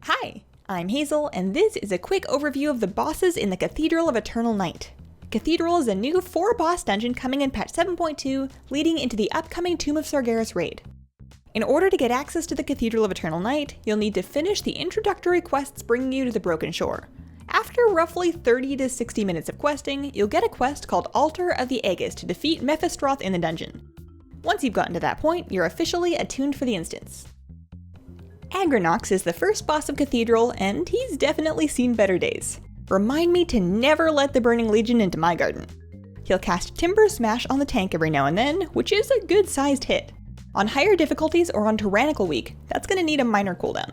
Hi, I'm Hazel, and this is a quick overview of the bosses in the Cathedral of Eternal Night. Cathedral is a new 4-boss dungeon coming in patch 7.2, leading into the upcoming Tomb of Sargeras raid. In order to get access to the Cathedral of Eternal Night, you'll need to finish the introductory quests bringing you to the Broken Shore. After roughly 30 to 60 minutes of questing, you'll get a quest called Altar of the Aegis to defeat Mephistroth in the dungeon. Once you've gotten to that point, you're officially attuned for the instance. Agronox is the first boss of Cathedral, and he's definitely seen better days. Remind me to never let the Burning Legion into my garden. He'll cast Timber Smash on the tank every now and then, which is a good sized hit. On higher difficulties or on Tyrannical Week, that's going to need a minor cooldown.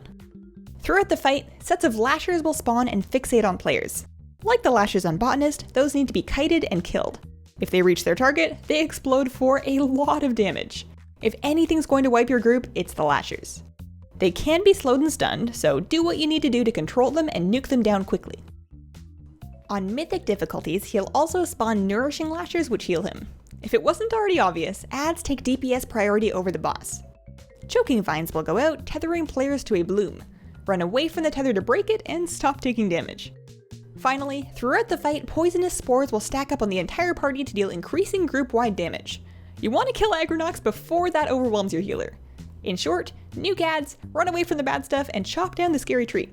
Throughout the fight, sets of Lashers will spawn and fixate on players. Like the Lashers on Botanist, those need to be kited and killed. If they reach their target, they explode for a lot of damage. If anything's going to wipe your group, it's the Lashers. They can be slowed and stunned, so do what you need to do to control them and nuke them down quickly. On Mythic difficulties, he'll also spawn Nourishing Lashers which heal him. If it wasn't already obvious, adds take DPS priority over the boss. Choking Vines will go out, tethering players to a bloom. Run away from the tether to break it, and stop taking damage. Finally, throughout the fight, Poisonous Spores will stack up on the entire party to deal increasing group-wide damage. You want to kill Agronox before that overwhelms your healer. In short, nuke ads, run away from the bad stuff, and chop down the scary tree.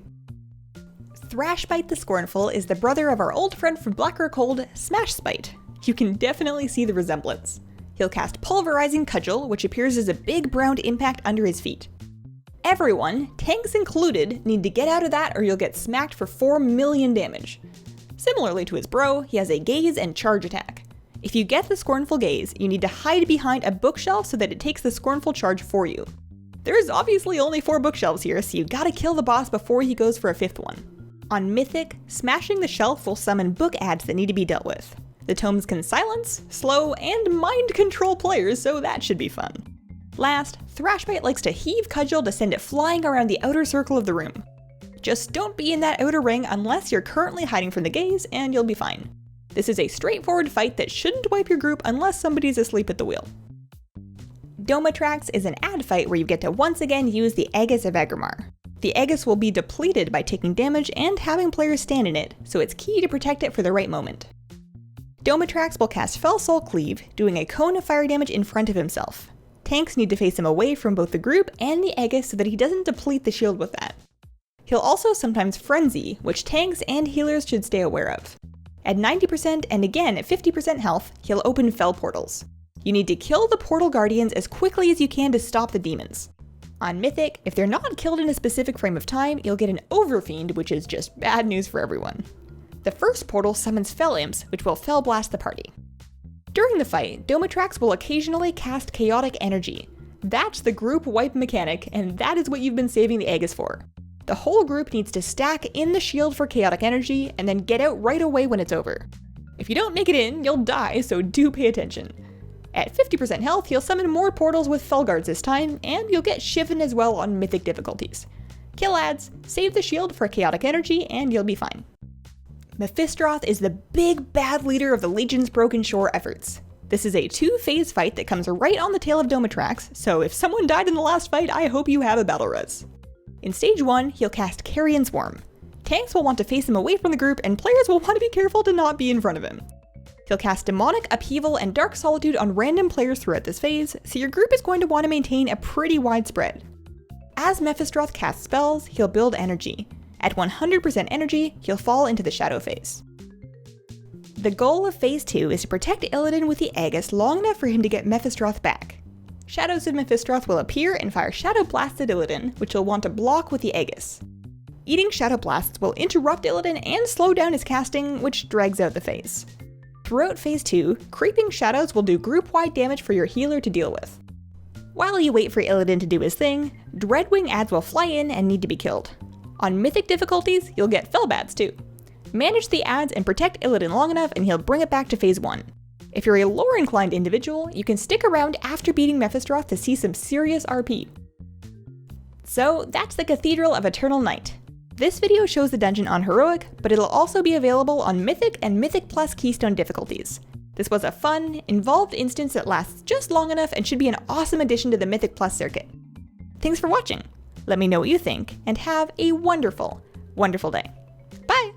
Thrashbite the Scornful is the brother of our old friend from Blacker Cold, Smashspite. You can definitely see the resemblance. He'll cast Pulverizing Cudgel, which appears as a big brown impact under his feet. Everyone, tanks included, need to get out of that or you'll get smacked for 4 million damage. Similarly to his bro, he has a Gaze and Charge attack. If you get the Scornful Gaze, you need to hide behind a bookshelf so that it takes the Scornful charge for you. There's obviously only 4 bookshelves here, so you gotta kill the boss before he goes for a 5th one. On Mythic, smashing the shelf will summon book ads that need to be dealt with. The tomes can silence, slow, and mind control players, so that should be fun. Last, Thrashbite likes to heave Cudgel to send it flying around the outer circle of the room. Just don't be in that outer ring unless you're currently hiding from the gaze, and you'll be fine. This is a straightforward fight that shouldn't wipe your group unless somebody's asleep at the wheel. Domatrax is an ad fight where you get to once again use the Aegis of Agrimar. The Aegis will be depleted by taking damage and having players stand in it, so it's key to protect it for the right moment. Domatrax will cast Fell Soul Cleave, doing a cone of fire damage in front of himself. Tanks need to face him away from both the group and the Aegis so that he doesn't deplete the shield with that. He'll also sometimes Frenzy, which tanks and healers should stay aware of. At 90% and again at 50% health, he'll open Fel Portals. You need to kill the Portal Guardians as quickly as you can to stop the demons. On Mythic, if they're not killed in a specific frame of time, you'll get an Overfiend, which is just bad news for everyone. The first portal summons Fel Imps, which will Fel Blast the party. During the fight, Domatrax will occasionally cast Chaotic Energy. That's the group wipe mechanic, and that is what you've been saving the Aegis for. The whole group needs to stack in the shield for Chaotic Energy, and then get out right away when it's over. If you don't make it in, you'll die, so do pay attention. At 50% health, he'll summon more portals with Felguards this time, and you'll get Shivan as well on Mythic difficulties. Kill ads, save the shield for Chaotic Energy, and you'll be fine. Mephistroth is the big bad leader of the Legion's Broken Shore efforts. This is a 2-phase fight that comes right on the tail of Domatrax, so if someone died in the last fight, I hope you have a battle res. In stage 1, he'll cast Carrion Swarm. Tanks will want to face him away from the group, and players will want to be careful to not be in front of him. He'll cast Demonic Upheaval and Dark Solitude on random players throughout this phase, so your group is going to want to maintain a pretty wide spread. As Mephistroth casts spells, he'll build energy. At 100% energy, he'll fall into the Shadow phase. The goal of Phase 2 is to protect Illidan with the Aegis long enough for him to get Mephistroth back. Shadows of Mephistroth will appear and fire Shadow Blasts at Illidan, which you'll want to block with the Aegis. Eating Shadow Blasts will interrupt Illidan and slow down his casting, which drags out the phase. Throughout Phase 2, Creeping Shadows will do group-wide damage for your healer to deal with. While you wait for Illidan to do his thing, Dreadwing ads will fly in and need to be killed. On Mythic difficulties, you'll get Felbads too. Manage the ads and protect Illidan long enough and he'll bring it back to Phase 1. If you're a lore-inclined individual, you can stick around after beating Mephistroth to see some serious RP. So that's the Cathedral of Eternal Night. This video shows the dungeon on Heroic, but it'll also be available on Mythic and Mythic Plus Keystone difficulties. This was a fun, involved instance that lasts just long enough and should be an awesome addition to the Mythic Plus circuit. Thanks for watching! Let me know what you think, and have a wonderful, wonderful day. Bye!